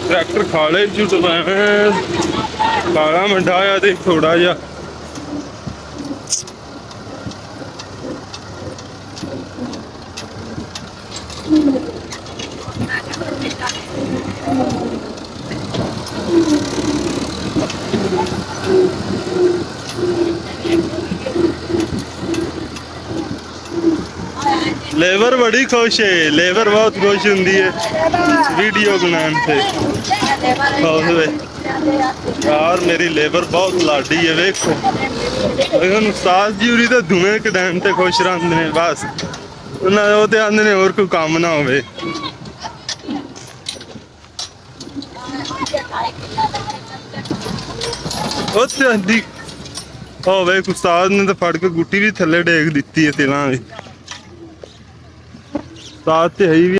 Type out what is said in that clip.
Tractor खाले झुट काला मंडा आया ते थोड़ा जा लेबर बड़ी खुश है, लेबर बहुत खुश होंगी है वीडियो बनाने से। यार मेरी लेबर बहुत लाडी है, वेखो उस्ताद जी उरी तो धुएं के टाइम ते खुश रहते हैं बस, उन्हें वो तो आंदे ने और कोई काम ना होवे। ਵੇਖ ਉਸਤਾਦ ਨੇ ਤਾਂ ਫੜ ਕੇ ਗੁੱਟੀ ਵੀ ਥੱਲੇ ਡੇਗ ਦਿੱਤੀ ਹੈ ਤਿਲਾਂ ਦੀ। ਉਸਤਾਦ ਤੇ ਹੈ ਹੀ